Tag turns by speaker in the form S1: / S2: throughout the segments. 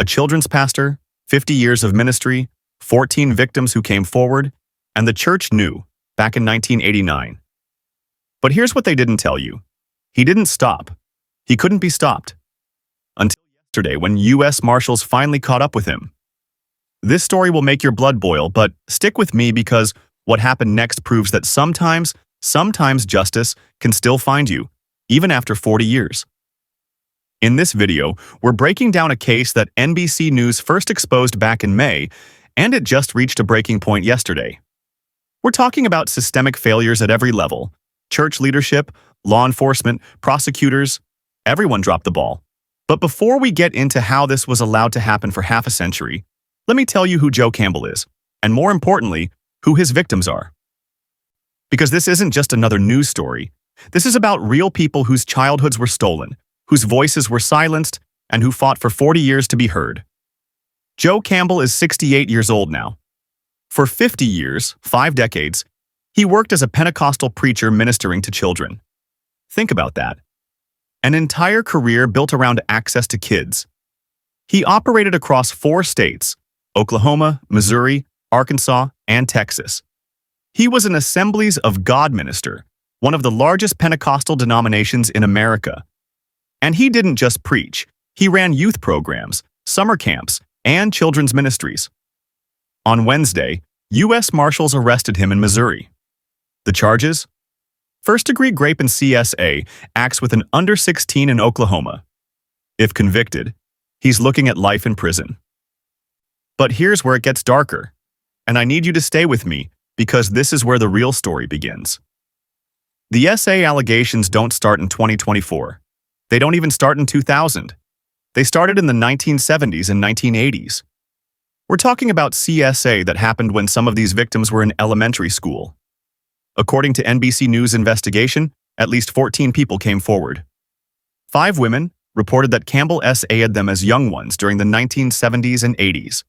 S1: A children's pastor, 50 years of ministry, 14 victims who came forward, and the church knew back in 1989. But here's what they didn't tell you. He didn't stop. He couldn't be stopped. Until yesterday when U.S. Marshals finally caught up with him. This story will make your blood boil, but stick with me because what happened next proves that sometimes justice can still find you, even after 40 years. In this video, we're breaking down a case that NBC News first exposed back in May, and it just reached a breaking point yesterday. We're talking about systemic failures at every level. Church leadership, law enforcement, prosecutors, everyone dropped the ball. But before we get into how this was allowed to happen for half a century, let me tell you who Joe Campbell is, and more importantly, who his victims are. Because this isn't just another news story. This is about real people whose childhoods were stolen, whose voices were silenced, and who fought for 40 years to be heard. Joe Campbell is 68 years old now. For 50 years, 5 decades, he worked as a Pentecostal preacher ministering to children. Think about that. An entire career built around access to kids. He operated across 4 states: Oklahoma, Missouri, Arkansas, and Texas. He was an Assemblies of God minister, one of the largest Pentecostal denominations in America. And he didn't just preach. He ran youth programs, summer camps, and children's ministries. On Wednesday, U.S. Marshals arrested him in Missouri. The charges? First-degree rape and CSA, acts with an under 16 in Oklahoma. If convicted, he's looking at life in prison. But here's where it gets darker, and I need you to stay with me because this is where the real story begins. The SA allegations don't start in 2024. They don't even start in 2000. They started in the 1970s and 1980s. We're talking about CSA that happened when some of these victims were in elementary school. According to NBC News investigation, at least 14 people came forward. 5 women reported that Campbell SA'd them as young ones during the 1970s and 80s.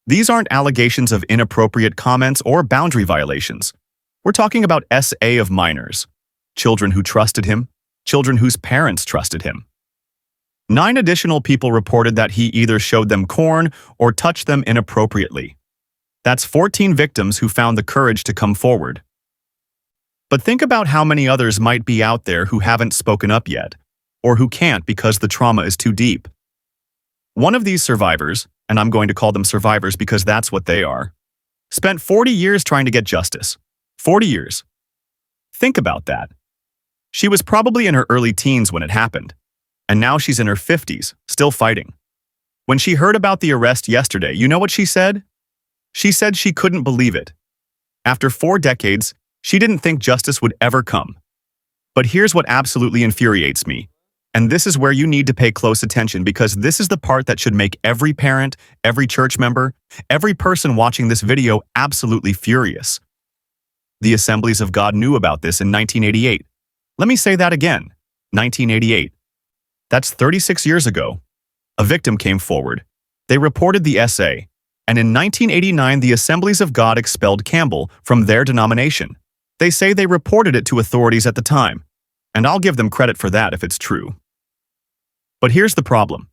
S1: These aren't allegations of inappropriate comments or boundary violations. We're talking about SA of minors, children who trusted him, children whose parents trusted him. 9 additional people reported that he either showed them corn or touched them inappropriately. That's 14 victims who found the courage to come forward. But think about how many others might be out there who haven't spoken up yet, or who can't because the trauma is too deep. One of these survivors, and I'm going to call them survivors because that's what they are, spent 40 years trying to get justice. 40 years. Think about that. She was probably in her early teens when it happened, and now she's in her 50s, still fighting. When she heard about the arrest yesterday, you know what she said? She said she couldn't believe it. After 4 decades, she didn't think justice would ever come. But here's what absolutely infuriates me. And this is where you need to pay close attention because this is the part that should make every parent, every church member, every person watching this video absolutely furious. The Assemblies of God knew about this in 1988. Let me say that again, 1988. That's 36 years ago. A victim came forward. They reported the SA, and in 1989 the Assemblies of God expelled Campbell from their denomination. They say they reported it to authorities at the time, and I'll give them credit for that if it's true. But here's the problem.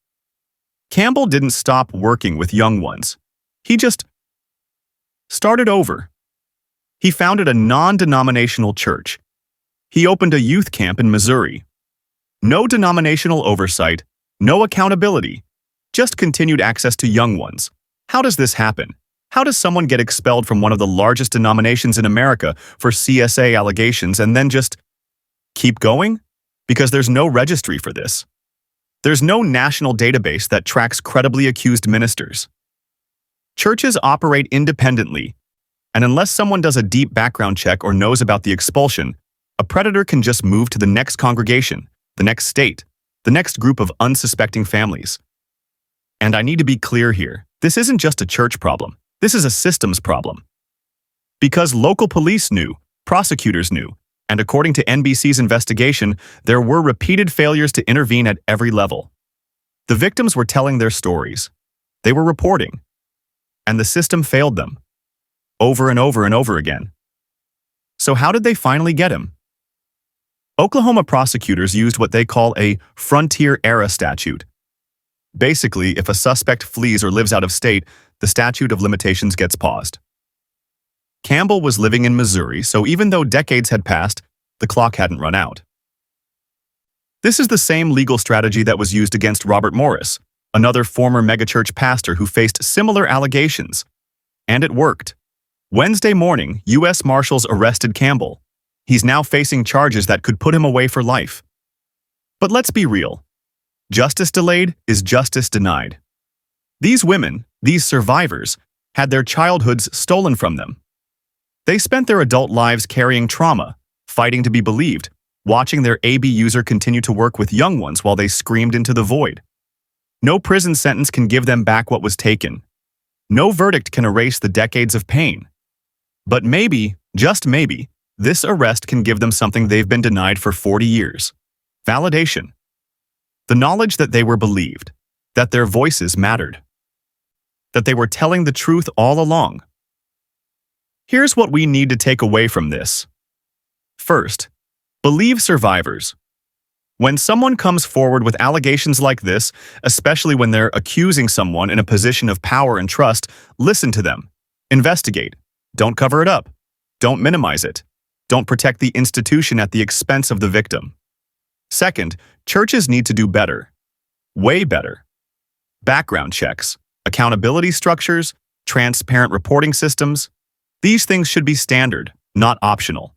S1: Campbell didn't stop working with young ones. He just started over. He founded a non-denominational church. He opened a youth camp in Missouri. No denominational oversight, no accountability, just continued access to young ones. How does this happen? How does someone get expelled from one of the largest denominations in America for CSA allegations and then just keep going? Because there's no registry for this. There's no national database that tracks credibly accused ministers. Churches operate independently, and unless someone does a deep background check or knows about the expulsion, a predator can just move to the next congregation, the next state, the next group of unsuspecting families. And I need to be clear here. This isn't just a church problem. This is a systems problem. Because local police knew, prosecutors knew, and according to NBC's investigation, there were repeated failures to intervene at every level. The victims were telling their stories. They were reporting. And the system failed them. Over and over and over again. So how did they finally get him? Oklahoma prosecutors used what they call a frontier-era statute. Basically, if a suspect flees or lives out of state, the statute of limitations gets paused. Campbell was living in Missouri, so even though decades had passed, the clock hadn't run out. This is the same legal strategy that was used against Robert Morris, another former megachurch pastor who faced similar allegations. And it worked. Wednesday morning, U.S. Marshals arrested Campbell. He's now facing charges that could put him away for life. But let's be real. Justice delayed is justice denied. These women, these survivors, had their childhoods stolen from them. They spent their adult lives carrying trauma, fighting to be believed, watching their AB user continue to work with young ones while they screamed into the void. No prison sentence can give them back what was taken. No verdict can erase the decades of pain. But maybe, just maybe, this arrest can give them something they've been denied for 40 years. Validation. The knowledge that they were believed, that their voices mattered, that they were telling the truth all along. Here's what we need to take away from this. First, believe survivors. When someone comes forward with allegations like this, especially when they're accusing someone in a position of power and trust, listen to them. Investigate. Don't cover it up. Don't minimize it. Don't protect the institution at the expense of the victim. Second, churches need to do better. Way better. Background checks, accountability structures, transparent reporting systems. These things should be standard, not optional.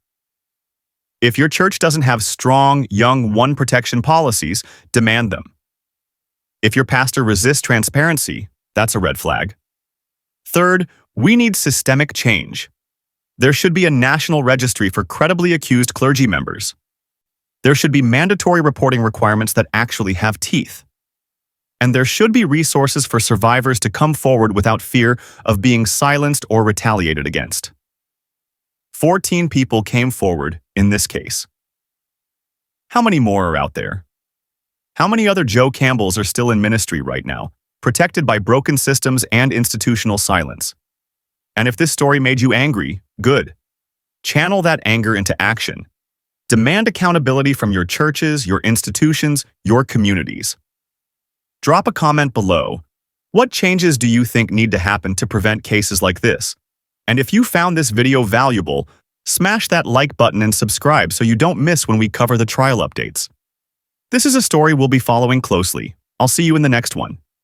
S1: If your church doesn't have strong, young one protection policies, demand them. If your pastor resists transparency, that's a red flag. Third, we need systemic change. There should be a national registry for credibly accused clergy members. There should be mandatory reporting requirements that actually have teeth. And there should be resources for survivors to come forward without fear of being silenced or retaliated against. 14 people came forward in this case. How many more are out there? How many other Joe Campbells are still in ministry right now, protected by broken systems and institutional silence? And if this story made you angry, good. Channel that anger into action. Demand accountability from your churches, your institutions, your communities. Drop a comment below. What changes do you think need to happen to prevent cases like this? And if you found this video valuable, smash that like button and subscribe so you don't miss when we cover the trial updates. This is a story we'll be following closely. I'll see you in the next one.